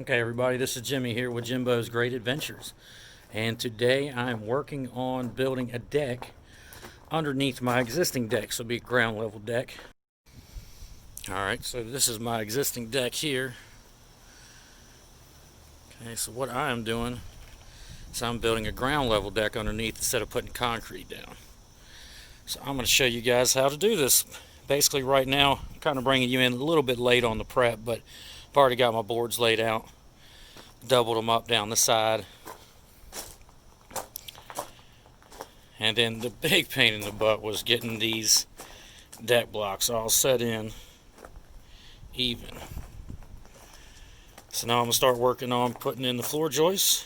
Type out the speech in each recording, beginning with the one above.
Okay, everybody, this is Jimmy here with Jimbo's Great Adventures. And today I'm working on building a deck underneath my existing deck. So it'll be a ground level deck. Alright, so this is my existing deck here. Okay, so what I am doing is I'm building a ground level deck underneath instead of putting concrete down. So I'm going to show you guys how to do this. Basically, right now, I'm kind of bringing you in a little bit late on the prep, but I've already got my boards laid out. Doubled them up down the side. And then the big pain in the butt was getting these deck blocks all set in even. So now I'm going to start working on putting in the floor joists.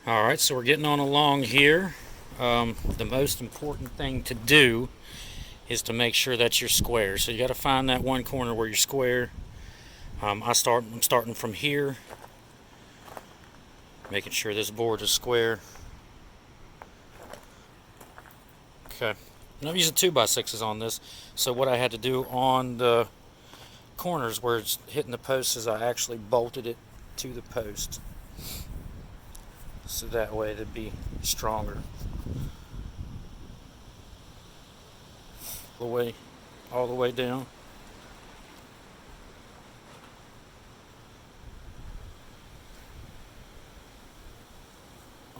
Alright, so we're getting on along here. The most important thing to do is to make sure that you're square. So you got to find that one corner where you're square. I'm starting from here, making sure this board is square. Okay, and I'm using 2x6s on this. So what I had to do on the corners where it's hitting the post is I actually bolted it to the post, so that way it'd be stronger. All the way down.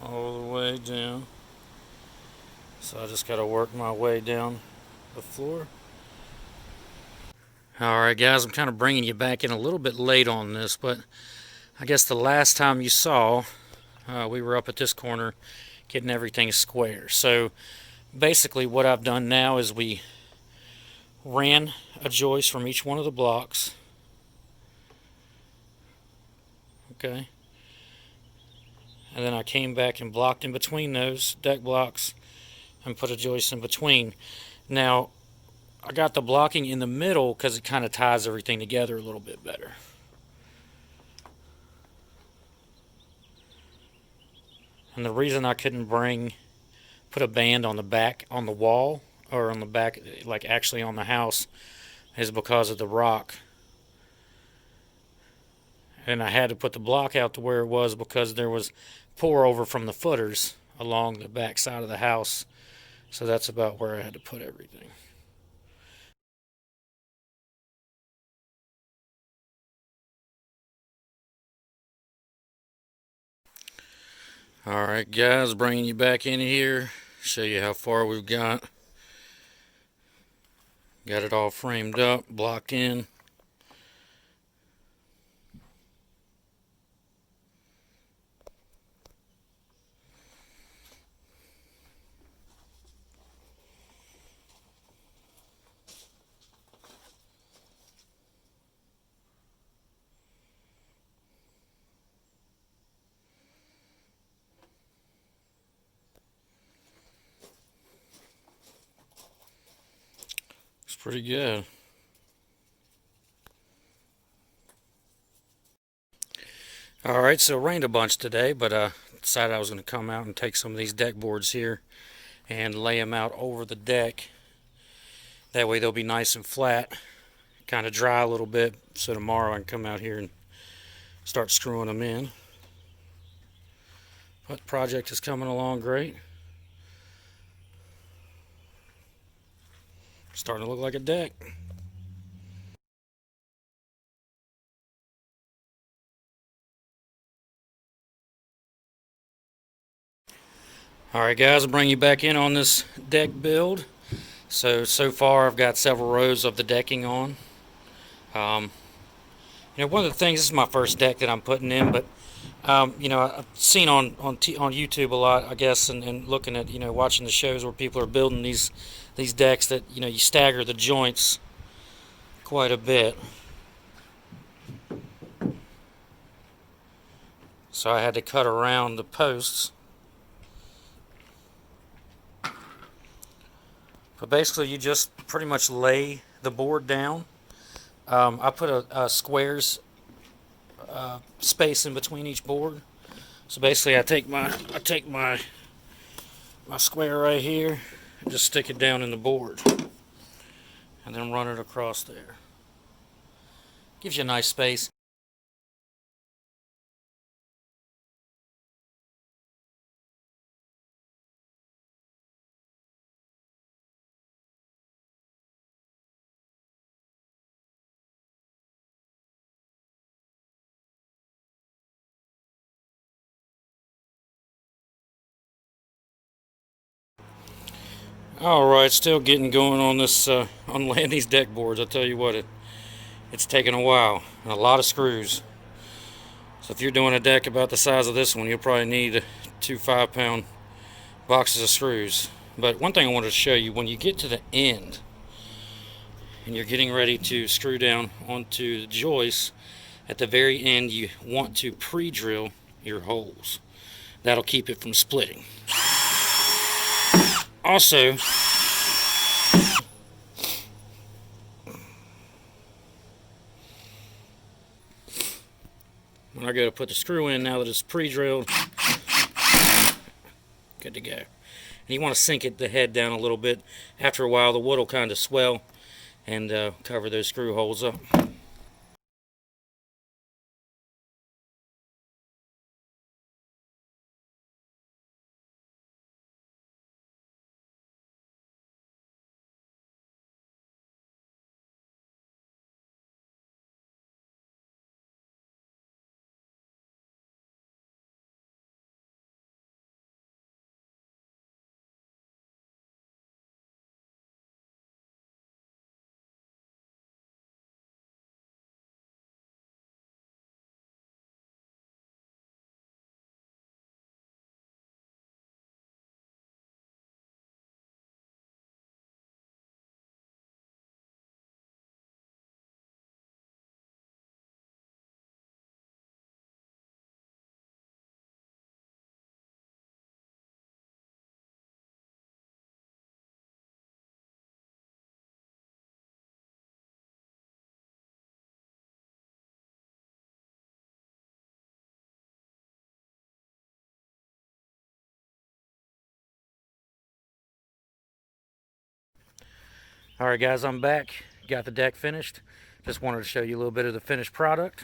All the way down. So I just got to work my way down the floor. Alright guys, I'm kind of bringing you back in a little bit late on this, but I guess the last time you saw, we were up at this corner getting everything square. So basically what I've done now is we ran a joist from each one of the blocks. Okay. And then I came back and blocked in between those deck blocks and put a joist in between. Now, I got the blocking in the middle because it kind of ties everything together a little bit better. And the reason I couldn't put a band on the back, on the wall, or on the back, like actually on the house, is because of the rock. And I had to put the block out to where it was because there was pour over from the footers along the back side of the house. So that's about where I had to put everything. Alright guys, bringing you back in here, show you how far we've got. Got it all framed up, blocked in. It's pretty good. Alright, so it rained a bunch today, but decided I was going to come out and take some of these deck boards here and lay them out over the deck. That way they'll be nice and flat, kind of dry a little bit, so tomorrow I can come out here and start screwing them in. But the project is coming along great. Starting to look like a deck. Alright guys, I'll bring you back in on this deck build. So far I've got several rows of the decking on. One of the things, this is my first deck that I'm putting in, but I've seen on YouTube a lot, I guess, and looking at, watching the shows where people are building these decks that, you stagger the joints quite a bit. So I had to cut around the posts. But basically you just pretty much lay the board down. I put a squares space in between each board. So basically, I take my square right here and just stick it down in the board, and then run it across there. Gives you a nice space. Alright, still getting going on this on laying these deck boards. I tell you what, it's taken a while and a lot of screws. So if you're doing a deck about the size of this one, you'll probably need 2 5-pound boxes of screws. But one thing I wanted to show you, when you get to the end and you're getting ready to screw down onto the joist, at the very end you want to pre-drill your holes. That'll keep it from splitting. Also, when I go to put the screw in, now that it's pre-drilled, good to go. And you want to sink the head down a little bit. After a while, the wood will kind of swell and cover those screw holes up. Alright guys, I'm back. Got the deck finished. Just wanted to show you a little bit of the finished product.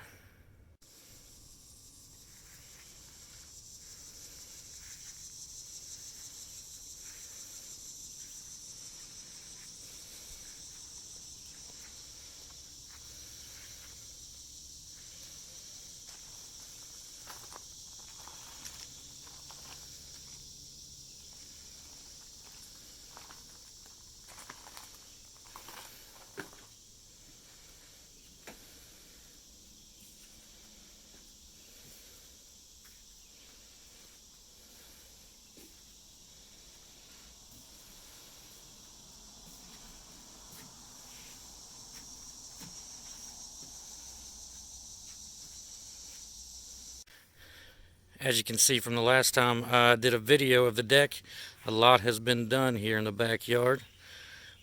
As you can see from the last time I did a video of the deck, a lot has been done here in the backyard.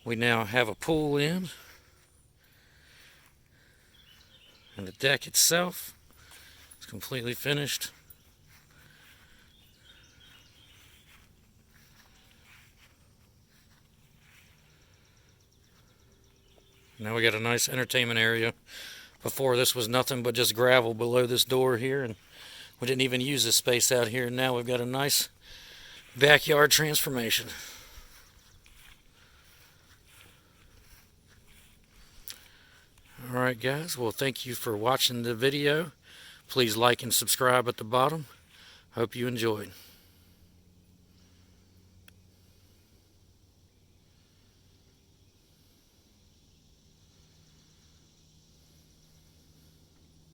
We now have a pool in, and the deck itself is completely finished. Now we got a nice entertainment area. Before, this was nothing but just gravel below this door here, and we didn't even use this space out here. Now we've got a nice backyard transformation. Alright guys, well thank you for watching the video. Please like and subscribe at the bottom. Hope you enjoyed.